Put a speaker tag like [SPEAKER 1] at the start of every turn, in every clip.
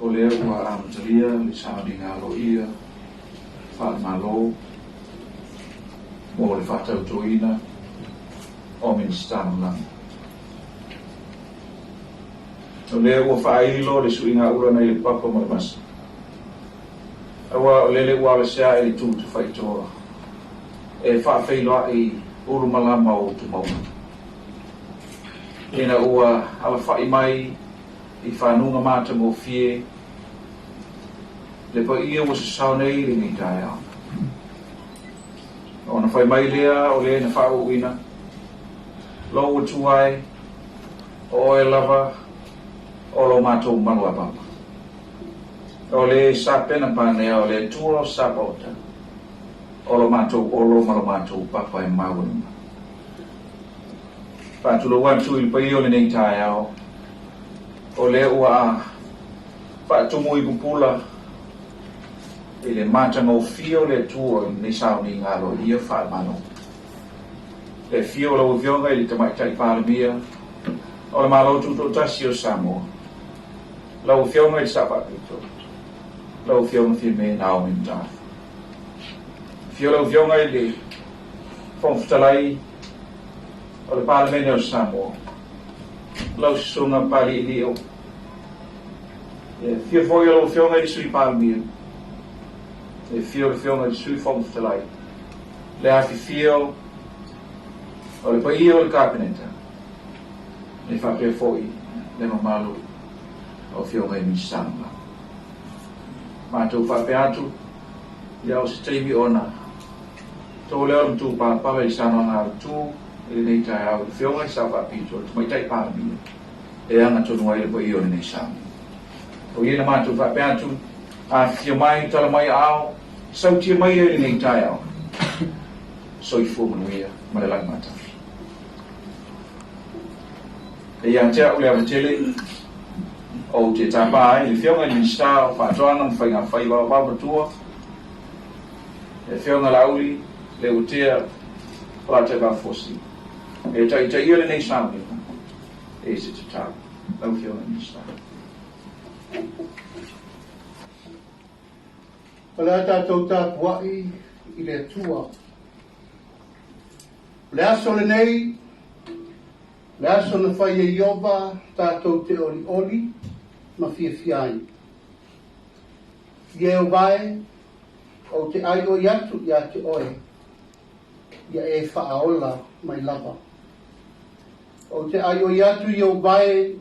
[SPEAKER 1] o lea ua amatalia le saʻaliga ia fa'amālō mo le fa'atautoina o ministamalaga. O lea ua fa'ailo le suʻiga ula nei le papa ma le masa. Aua o lele ua alesea e le tutu faitoa e fa'afeiloa'i ulu malama o tumauma. Ina ua alafa'i mai i whanunga matamofie le pa ia ua sasau nei le ngai tae au. O na whai mai lea o le na whao uina lo ua tuai o e lava o lo mātou manu apapa. O le sapena pānea o le tua o sapota o lo mātou olo ma lo mātou papa e maunima. Pātulo wantu i pai o le nei tae au o le ua whaatumu i pupula i le mātanga o fio le tua i nei sao ni ngalo ia whaamano. Le fio la uvionga i le tamaitai pālamia o le malo tuto tasi o Samoa. La uvionga i sapapito. La uvionga fi me nao mintafu. Fio la uvionga i le fonfutalai o le Parlamento o Samoa. Lau sunga pali i lio. Fio foi o fionga i sui palmia. Fio le fionga i sui fonfutalai. Le afi fio o le pai o le kapineta. Le whapea foi le mamalu o fionga i misanga. Mātou whapea atu ia o se teimi ona. Tō leo mtu pāpala i sano ngā tu e nei tae au whionga i sa whapito tu mai tai pāmia e anga tonu ai le po i o nei sami o iena mātou whapea atu a whio mai tala mai au sau tia mai e nei tae au soi fumanuia ma le lang mata e iang tea ule avatele o te tāpā ai le whionga i minsta o whātoana mwhai ngā whai wā tua e whionga lauli le utea plata va fosi e tai tai ile nei sami e se te tā au whionga i minsta.
[SPEAKER 2] Pala tātou tāpuai i le tua. Le aso le nei, le aso na whai e ioba tātou te oli oli ma fia fiai. Ieo vai o te ai o iatu ia te oe, ia e whaaola mai lava. O te ai o iatu i o vai,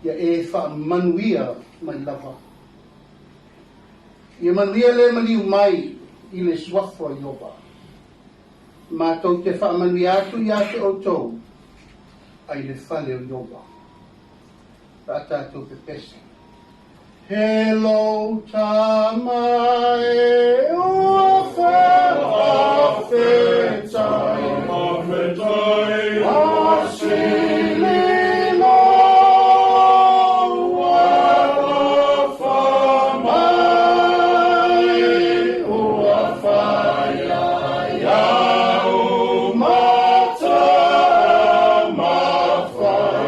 [SPEAKER 2] ia e whaamanuia mai lava. Ia manuia le maliu mai i le suafo i oba. Mātou te whaamanuia atu ia te o tau, ai le whale o ioba. Tātou pe pese. Hello, Tamae, o whawhawhetai, a silino, a whamai, o whaiaia, o mata, mawhai,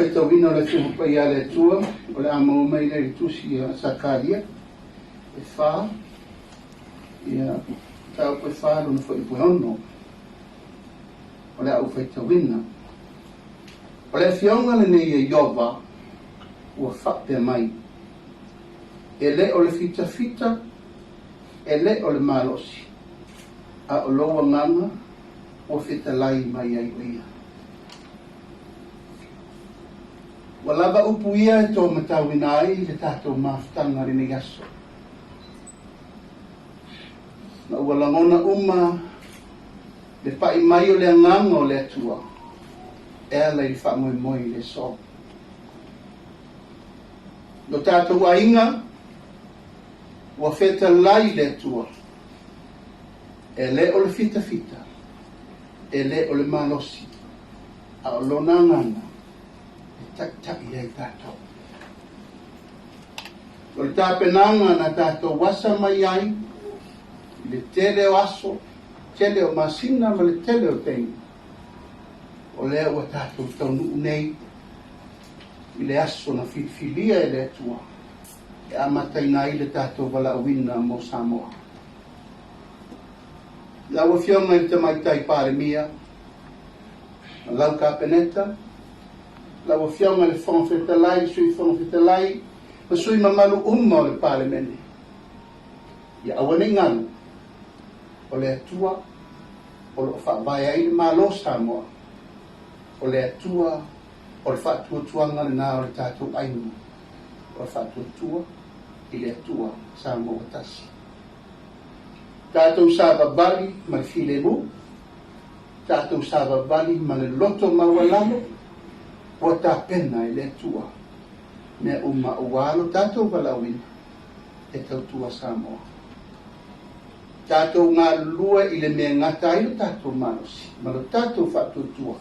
[SPEAKER 2] whaitawina o le tupa ia le tua, o le amau mai le tusi a Sakaria, e wha, ia tau koe wha runa fo i koe ono, o le au whaitawina. O le fionga le nei e Iova, ua whape mai, e le o le fita fita, e le o le malosi, a o loa nganga, o fita lai mai ai ia. Walaba upu ia e tō matawina ai le tātou mawhtanga rinne yaso. Na ua langona uma le pai mai o le anganga o le atua. Ea lei whamoe moi le so. No tātou ainga, ua feta lai le atua. E le o le fita fita. E le o le malosi. A o lona nganga. Tak ia tātou. O le tāpenanga na tātou wasa mai ai, le tele o aso, tele o masina, ma le tele o tengi. O lea ua tātou taunu nei, i le aso na filia e le atua, e amataina i le tātou wala awina mo Samoa. Lau fionga i te maitai pare mia, lau ka peneta, lau fionga le whangwhetalai, sui whangwhetalai, ma sui mamalu o le parlemene. Ia awane nganu, o le atua, o le whaavai ai le malo Samoa, o le atua, o le whaatuatuanga le nā o le tātou ainu, o le whaatuatua, i le atua Samoa tasi. Tātou sābabali ma le filemu, tātou sābabali ma le loto mawalalo, o tā pena i le atua, mea uma ualo tātou walawina, e tautua Samoa. Tātou ngā lua i le mea ngata i le tātou manosi, ma le tātou whatuatua,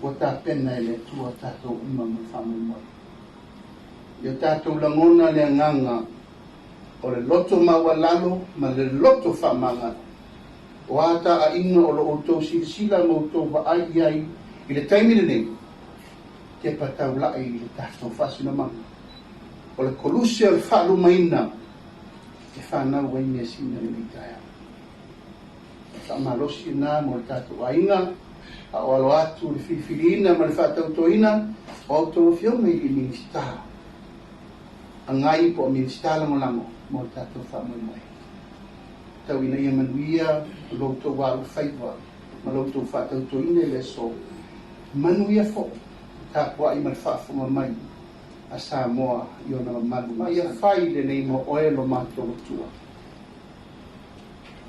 [SPEAKER 2] o tā pena i le atua tātou uma ma whamumoi. Ia tātou langona le nganga, o le loto mawalalo, ma le loto whamanga. O ata a inga o le outou silisila ma outou waai iai, i le taimine nei, te patau lai i le tātou whasina manga. O le kolusi o le whaalu maina, te whanau wai mea sina i taia. Ka marosi nā mo le tātou ainga, a o alo atu le whiwhirina ma le whatautoina, o autou fionga i ministā. A ngai po ministā lango mo le tātou whamui mai. Tau ina ia manuia, loutou waru whaiwa, ma loutou whatautoina i le so. Manuia fo. Ka kua i mal whaafunga mai a Samoa i ona malu. Mai a whai le nei mo oe lo mātou tua.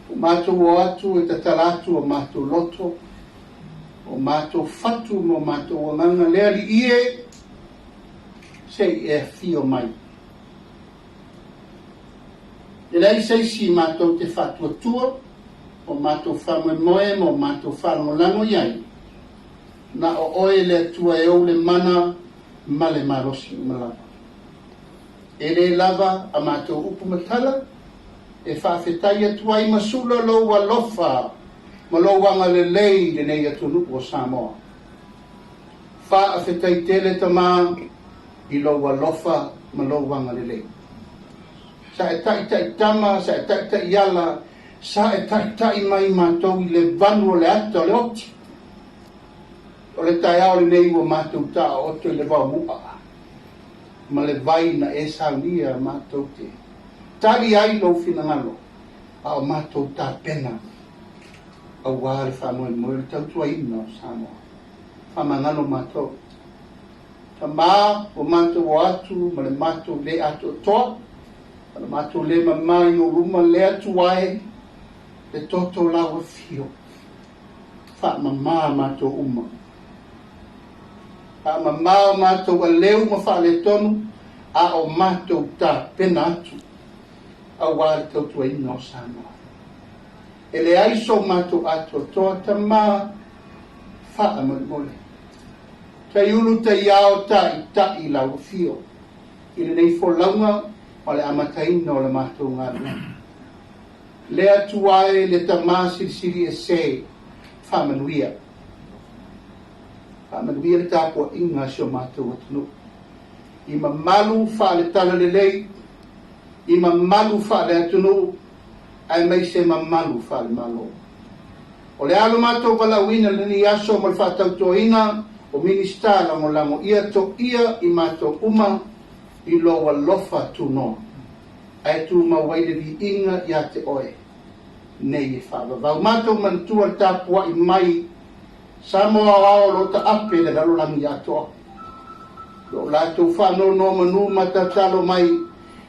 [SPEAKER 2] O mātou o atu e tatalatu o mātou loto, o mātou fatu mo mātou o nganga leali ie, sei e fio mai. E lei sei si mātou te fatu tua, o mātou whamwe moe mo mātou whango lango iai. Na o oe le atua e o le mana ma le marosi malava. E le lava a mātou upu matala, e whawhetai atua i masula loua lofa, ma louanga le lei le nei atunupu o Samoa. Whawhetai tele tamā i loua lofa, ma louanga le lei. Sa e tai tama, sa e tai iala, sa e tai mai mātou i le vanu o le ata o le oti. O le tai ao le nei ua mātou tā o to le wau mua. Ma le vai na e saunia mātou te. Tari ai lo fina ngalo. A o mātou tā pena. A wāre whamoe moe le tautua ina o Samoa. Whamangalo mātou. Ta mā o mātou o atu, ma le mātou le atu o toa. Ma le mātou le mamai o ruma le atu wae. Le toto lawa fio. Whamamā mātou uma. A mamao mātou a leu ma whaale tonu, a o mātou tā pena atu, a wāre tautua ina o Samoa. E le aiso mātou atu toa ta mā wha mole mole. Ta iulu ta iao ta i ta i lau fio, i le nei fo launga o le amataina o le mātou ngā rua. Le atu wae le ta mā siri e se wha manuia. Manuia le tāpua inga si o mātou atunu. I mamalu wha le tala le lei, i mamalu wha le atunu, ai mai se mamalu wha le malo. O le alo mātou palauina le ni aso mo le whātautoina, o minista lango ia to ia i mātou uma, i loa lofa tu no. Ai tu mawaile vi inga ia te oe. Nei e whaavavau. Mātou mantua le tāpua i mai, sa moa ao lo ta ape le ralolangi atoa. Lo lātou whanau no manu matatalo mai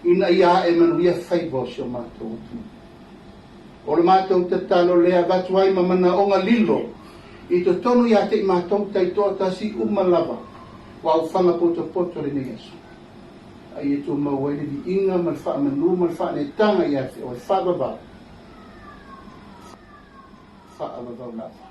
[SPEAKER 2] ina ia e manuia whaivo si o mātou. O le mātou tatalo lea vatuai mamana o ngā lilo i to tonu ia te i mātou taitoa tasi umalava wa au whanga poto le nei aso. Ai e tu mauaile di inga mal wha manu mal wha ne tanga ia te o e whaavavau. Whaavavau lava.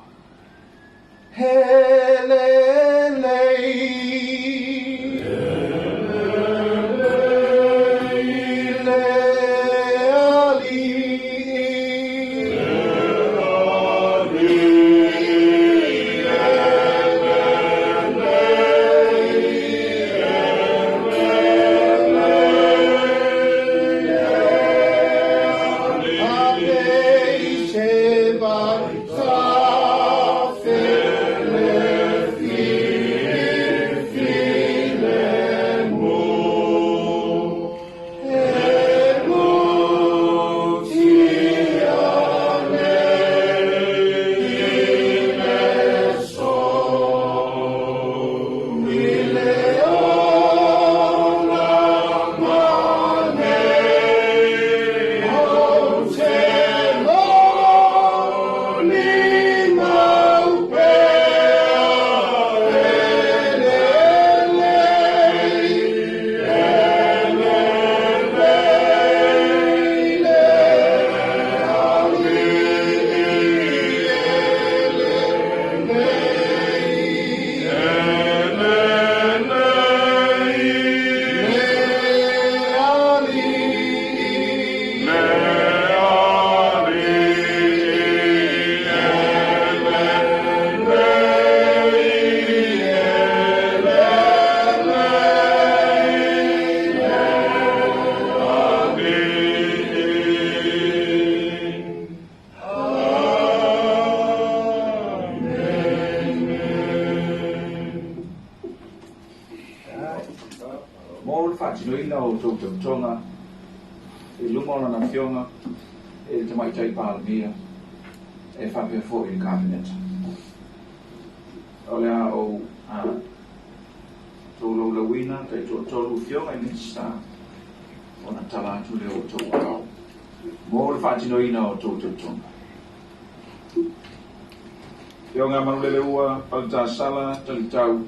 [SPEAKER 1] Whaatinoina o tōtou tonga, e lumona na whionga, e te maitai pālamia, e whapea fō i kāwheneta. O lea o tōlou lawina, kei tō tōlu whionga i minsta, o na tala atu leo o tō wakau. Mō le whaatinoina o tōtou tonga. Whionga manulele ua, palita sala, talitau,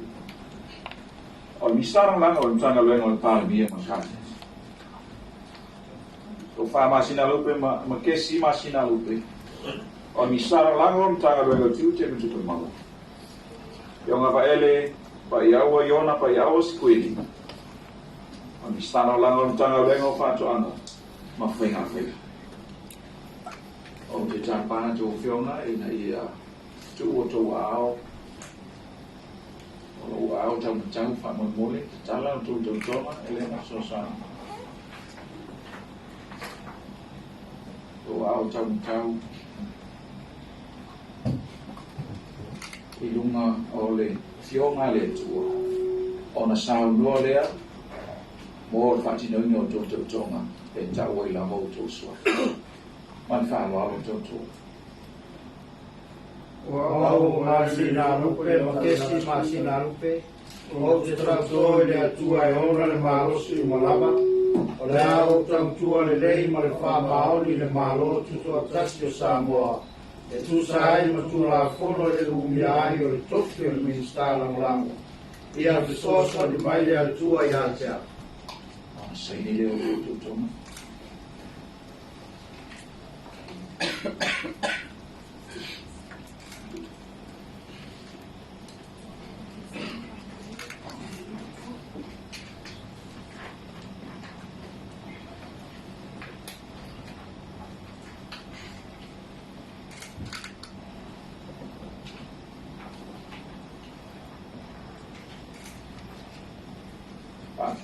[SPEAKER 1] o mi sarang lang o mtanga luenga o pālamia ma kāwheneta. O wha masina lupe, ma kesi masina lupe. O mi sarang lang o mtanga luenga o tiu te mtutu maua. Yonga pa ele, pa iaua iona, pa iaua sikuili. O mi sarang lang o mtanga luenga o whato anga, ma whenga whenga. O te tāpana tō whionga, ina ia tu o tō ao. O ao tau tau whamamole, tala o tō tō tōma, Elena Sosana. O ao tau tau i lunga o le whionga le tua. O na sao noa lea, mō o whatinoinga o tō tō tōma, e tau i la hou tō sua. Man whālo alo tō tō.
[SPEAKER 3] O au masina lupe, makesi masina lupe, o te traktor le atua e ora le malosi i malama, o le au traktua le lei ma le whamaoli le malo tutu a tasi o Samoa, e tu sai ma tu la fono e umiai o le toki o le ministra langolango. Ia te sosa di mai le atua i atea.
[SPEAKER 1] Sei ni leo tō tōma.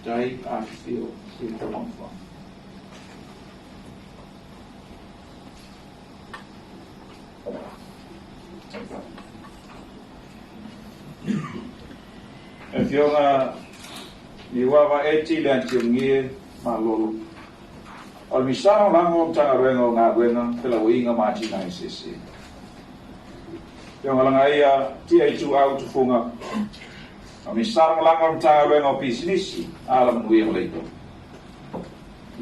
[SPEAKER 1] Day, I feel the long one. If you're you have a 80 and you need my lolo. Or mi sarang lang mo tangarengo nga wenga pela winga machi na isisi. Yung lang ay TI2 out funga. Mi sarang lang mo tangarengo business alam winga leito.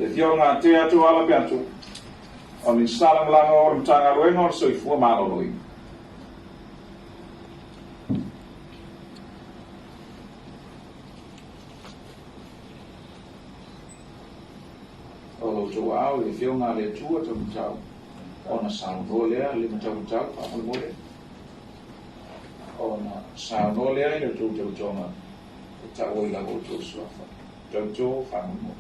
[SPEAKER 1] If you're not TI2 ala pianto. Or mi sarang lang mo tangarengo so ifu malolo. Wow, if you're not a tour to tell on a sound earlier, limit of tell, on a sound earlier, the two to Jonah, the Tawi level to suffer. Jojo, family.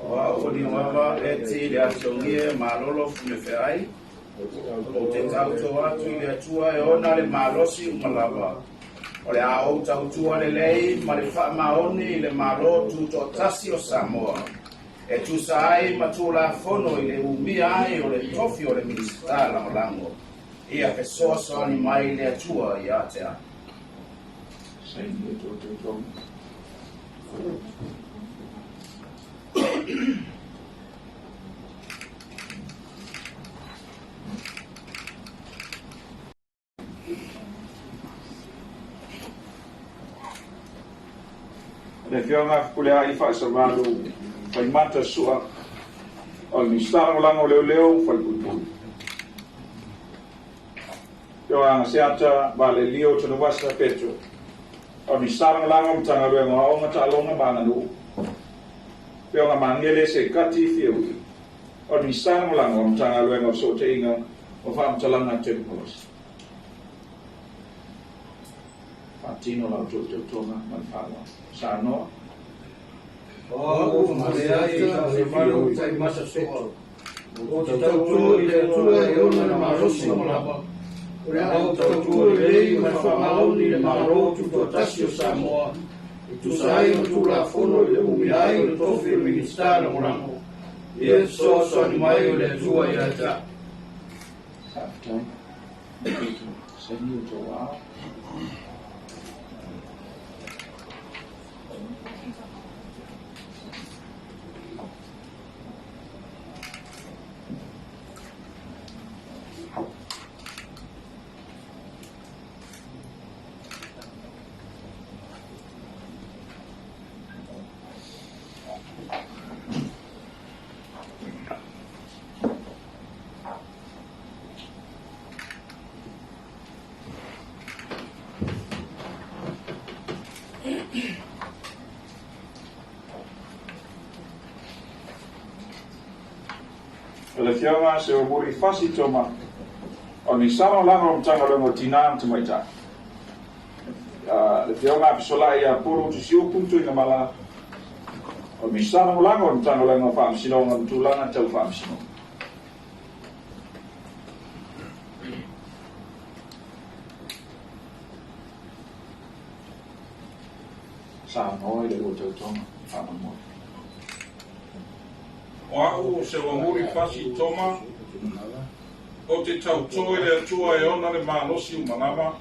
[SPEAKER 3] Wow, di mama eti dia songie malolo funefai. O te tauto atu ia tua e ona le malosi umalava. O le au tautua le lei, ma le wha maoni le malo tu to tasi o Samoa. E tu sai matula fono i le umia ai o le tofi o le ministra lango. Ia ke soso ni mai le atua i atea.
[SPEAKER 1] Same here to Le fiona kulea I fa salvado fai mata sua o mi staro lango leo fai putu. Yo ang siata vale lio to wasa petro. O mi staro lango tanga luengo o ngata longa bana du. Yo nga mangele se kati fiu. O mi staro lango tanga luengo so te inga o fa mtalanga templos. Patino la tonga manfala. Sano.
[SPEAKER 3] Oh, Maria, e falo tai masa soa. O tautu I le tua e ona na marosi o lava. O le au tautu le ma fa maoni le maro tu to tasi o Samoa. E tu sai o tu la fono le umiai o le tofi o ministra o lango. E so ni mai o le tua I ata.
[SPEAKER 1] After send you to wow. Le fianga se o muri fasi toma o ni sama langa o tanga longo tina te maita. Le fianga pisola ia puru tu siu puntu ina mala o mi sama langa o tanga longo fam sinonga tulanga tel fam sinonga. Sa noi le o te toma fam mo.
[SPEAKER 4] Wa'u se wamuri fasi toma o te tautoe le atua e ona le malosi umanama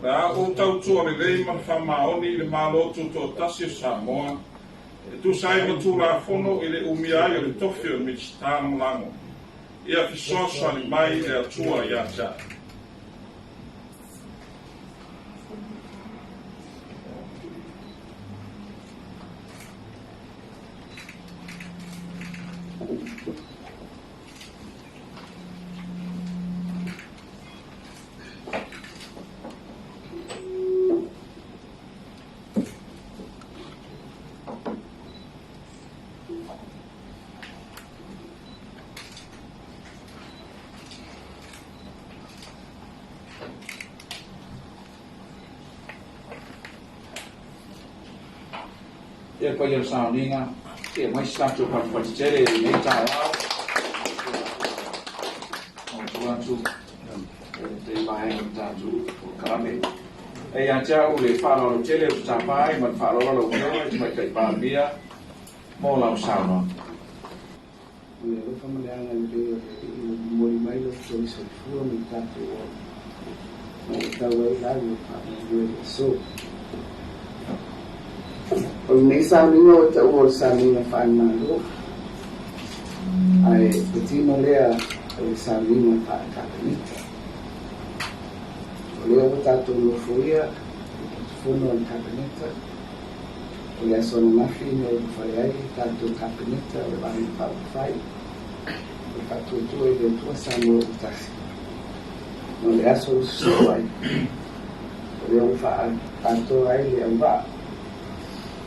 [SPEAKER 4] le a'u tautua le lei man whamaoni le malotu to tasi o Samoa e tu sai matu la fono I le umiai o le tofi o Mitstano lango ia fisoso ani mai le atua I ata.
[SPEAKER 1] E poi io sono ninga e mai stato per facere nei tao. Non so quanto dei mai tanto carame. e acha o le whālaro tele o tapai ma whālaro lo kia e mai kai pāmia mō lau sawa.
[SPEAKER 3] Le whamareanga le mori mai lo tōi sa fua mi tātou o o tau ai lai o pāmia le so. O nei sāminga o tau o sāminga whaimaro ai te tino lea o sāminga whaikakanita. O lea o tātou no fuia funo o kakanita o lea sona mafi no o whare ai tātou kakanita o wani whawhai o tātou tua i le tua sāmo o tasi. No lea so so ai o lea o wha tātou ai le au wā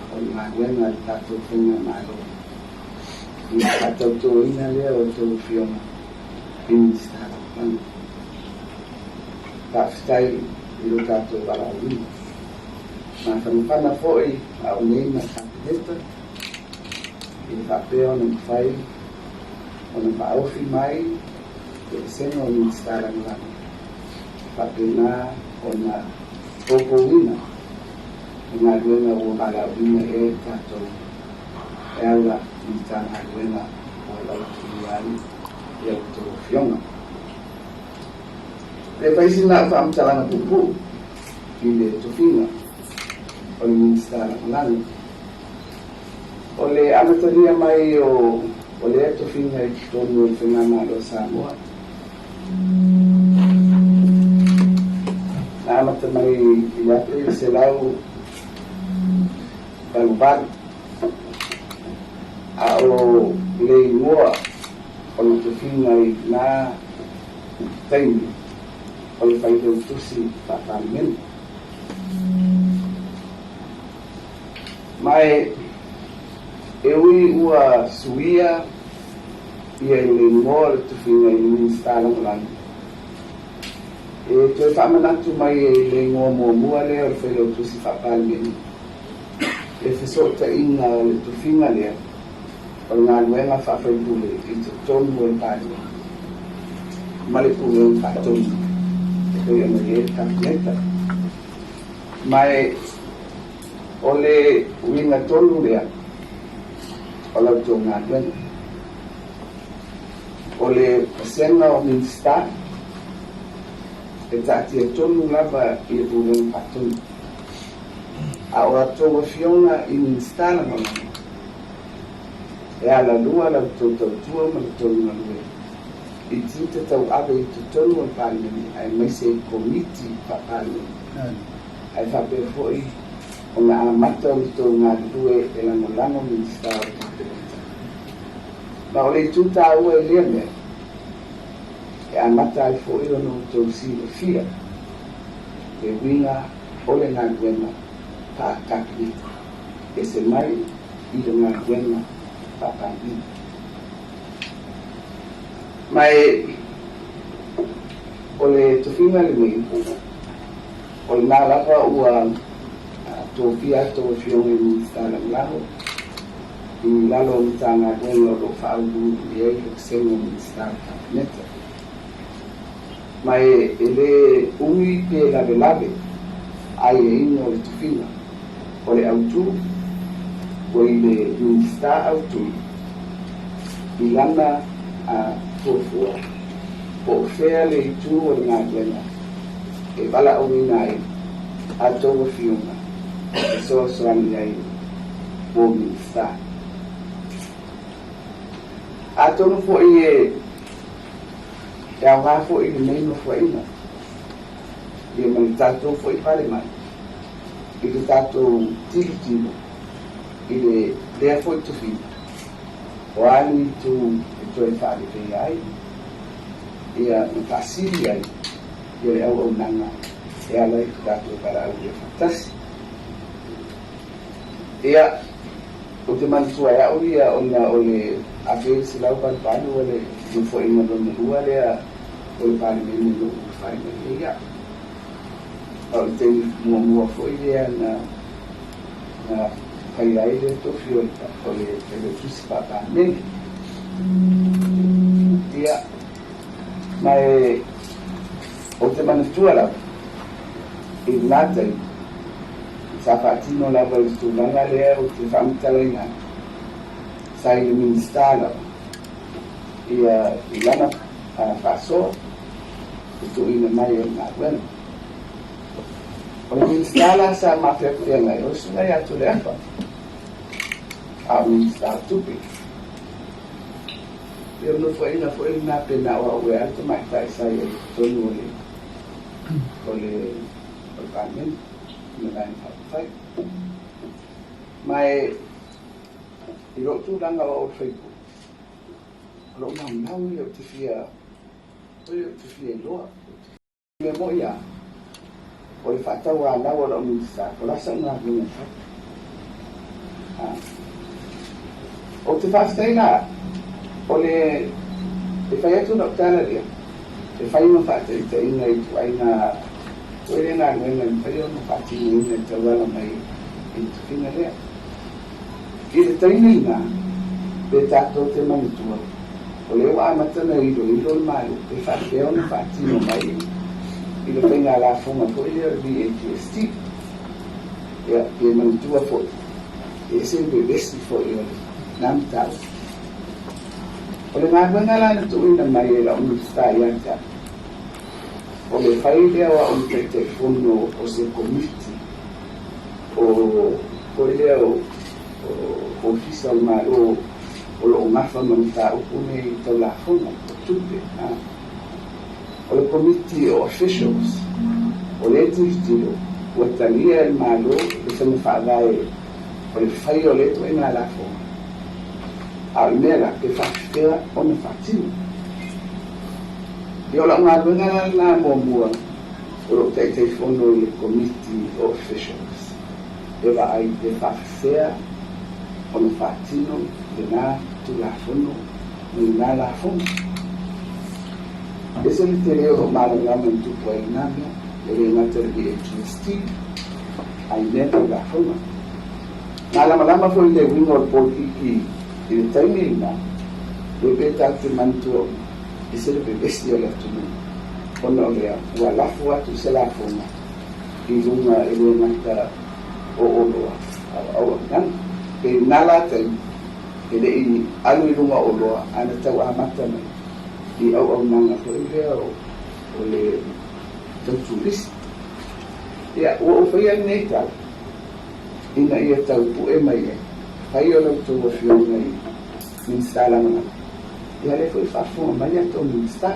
[SPEAKER 3] o ngā wena tātou whenga mālo. I tātou tō ina lea o tō whionga Ministara Whanga. Tā whitai i lo tātou wala wina. Mā whanupana fōi a o nei na kāpineta i whapea o na mwhai o na maofi mai e senga o Ministara Whanga. Whapena o na tōpo wina ngā ruenga o mara wina e tātou e aura i tā ngā ruenga o lau tūruari e au tō whionga. Le paisi nā whaamtalanga pupu i le tōwhinga o le Ministara Whanga. O le amataria mai o le tōwhinga i tōnu o whengama o Samoa. Nā amata mai i ate i se lau Balu-balu a o le ingoa o le tōwhinga i nā taimi o le whaidau tusi whakalimena. Mai e ui ua suia ia i le ingoa le tōwhinga i Ministara Whanga. E toi whamanatu mai e le ingoa mua lea o le whaidau tusi whakalimena. E whesota inga o le tōwhinga lea o ngā nuenga whawhaipule i te tonu o tānia. Male pule o tātonu e toi ana e kāpineta. Mai o le uinga tonu lea o lau tō ngā nuenga. O le pasenga o Ministara e tātia tonu lava i le pule o tātonu. A o atonga whionga i Ministara Whanga. E ala lua lau tō tautua ma le tonu na lue. I tita tau awe i te tonu o Parliament, ai mai se komiti pa Parliament. Ai whape foi o ngā amata o tō ngā lue e lango Ministara o Parliament. Ma o le tuta ua e lea mea, e amata ai foi o no tō sila fia. E winga o le ngā luenga Kakini, e se mai i le ngā ruenga Kakini. Mai o le tōwhinga le mei, o le ngā lapa ua tō pia tō whionga i Ministara Whanga, i lalo o tā ngā ruenga o whaaudu i e o sengo o Ministara Kabineta. Mai e le ui pe lawe ai e ina o le tōwhinga. O le autu, o i le Ministara autu, i lana a tōfua, o whea le itu o le ngā ruenga, e wala o nai a tōwa whiunga, e soasoani ai o Ministara. A tōna fo i au ngā fo i le meino fo ina, i e mani tātou fo i pare mai. I le tātou tilo i le lea foi tōwhinga. O ani tu e toi whare pei ai, ia i whasiri ai, i le au nanga, e ala i tātou para au le whatasi. Ia, o te mantua e au ia o le aweri si lau panu o le foi inga dona lua lea o le pare mene no u whainga le ia. O te mua foi lea na kai ai le tōwhi o le tusi whakaamene. Ia, mai o te manatua lau,
[SPEAKER 5] lata sa fatino la val tu langa le o te famtalenga sai le ministala ia ilana faso itu ina mai na bueno o ministala sa mafia kuenga o sina ya tu le apa a ministala tupi eu não foi na pena o alto mais tá sai todo oleh pertanian nelayan partai mai iro tu lang awal Facebook kalau mau yo tifia loa me moya oleh fakta wala wala minsta wala sana ni o te fastena oleh ifaya tu nak tala dia ifaya mo fakta ita ingai tu aina pwede na ngayon tayo mapatinin na tawa na may intukin na rin. Kitainin na, betato te manitua. Olewa amata na ilo malu, ifakeo na fatino may ilo pa nga lafong ako ilo di ATST. Ya, manitua po. Ese bebesti po ilo, namtao. Ole nga ba nga lang natuloy na may ila umustayan ka. Oleh faida wa telefono o se committee o ele o official malo o lo mafa manta o come telefono tutte o committee o officials o le tiro o talia el malo que se me fala o le faio le to en la fo almera que fa o me fatino yo la ngabanga na momua o te telefono le committee officials eva ai de faxea o no fatino de na telefono ni na la fono ese le teleo malanga tu puoi nami le mater di HST ai neto la fono malama foi de wingo politiki il timing le beta te manto ese le bestia la tu ono le wala fua tu se la fona ilunga mata o nan ke nala te ele i alu ilunga o ana tau amata na i au nanga ko o le tulis ya o foi a neta ina ia tau pu e mai ai o tu o fio nei instala na ia le foi fa fo mai a to insta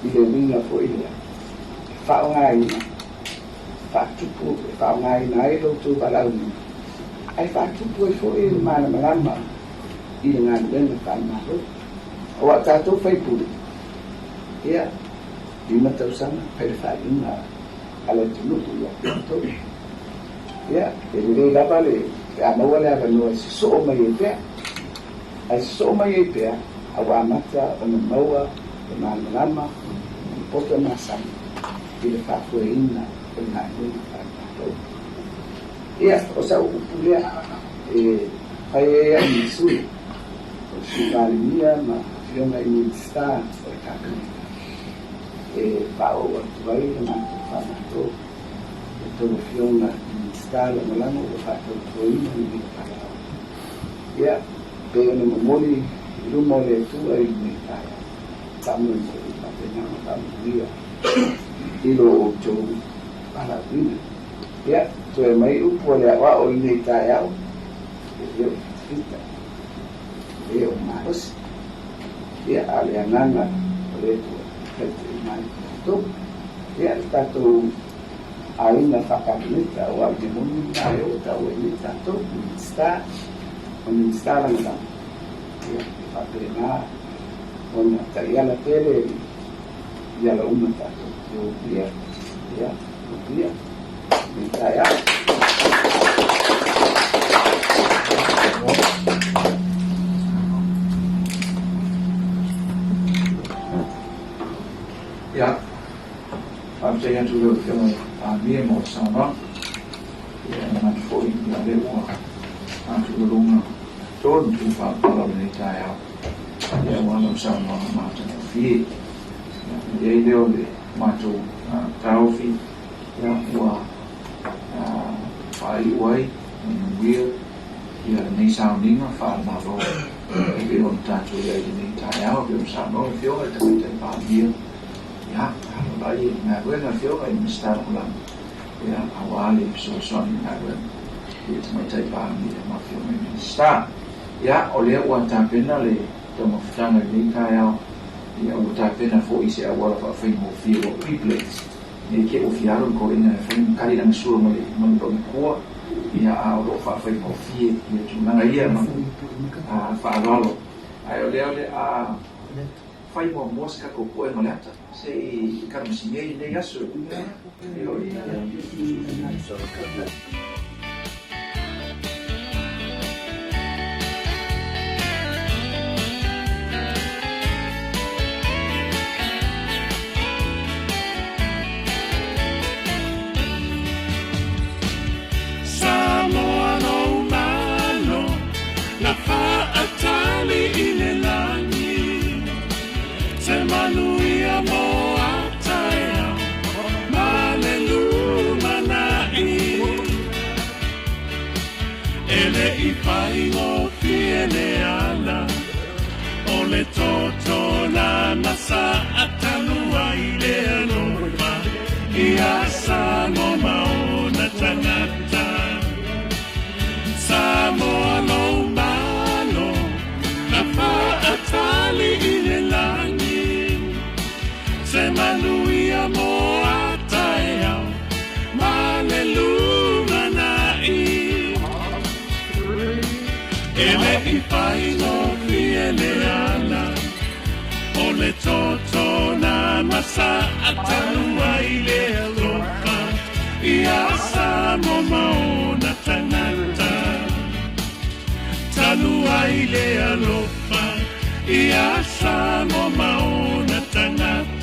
[SPEAKER 5] i le minga fo ia fa ngai fa tupu fa ngai nai lo tu balau ai fa tupu fo i mana malama i ngan den ka ma o ta to fai pu ia di mata sana pai fa ina ala tu ya to ya ele la vale a no wala ga no so mai pe ai so mai pe awa mata ona maua na lama poto na sam ile fa ko ina na ni ya o sa o pulia ai ya ni su o sigalia ma fiona ni sta o ka pa o vai na fa na to fiona stalo malamo o fatto proina di parlare ya pero no moli lumole tu ai ni kai tamu ni patena tamu dia ilo to para vina ya to e mai upo le wa o ni kai au yo fita yo mas ya aliananga le to mai to ya tato aina fakapita wa jimuni nayo tawelita to sta on instala na ya fakrena on tayala tele ya la umata yo dia ya ya
[SPEAKER 1] ya I'm saying to the film me mo sama ya na foi ya de wa tu lunga ton tu fa para ni ya wa no sama ma ta fi ya ideo de ma tu tau fi ia ua whai uai wia ia nei sauniga whaamaro e pe on tātou ia i nei tae au pe on sauno e whioga e tamaita i pāmia ia halolai ngā ruenga whioga i mistara ulang ia awale soasoani ngā ruenga i tamaita i pāmia ma whioga i mistara ia o lea ua tāpena le tamawhitanga i nei tae au ia ua tāpena fo i se awala whawhaimofia o Preplates e ke o fiaro ko ina fai kari ang sura mo do ko ia a o fa fai mo fie ia tu nanga ia ma a fa ralo ai o le a fai mo mosca ko ko no lata se karma sinei ne yasu io
[SPEAKER 6] Pai o fiele ala o le toto la masa atalua i le alofa i asa no maona tangata Samoa no malo na pa atali i le langi se manuia mo atae au maleluma na ele I pai no fiele ala o le toto na masa atalua i le alofa i asa mo maona tangata talua i le alofa i asa mo maona tangata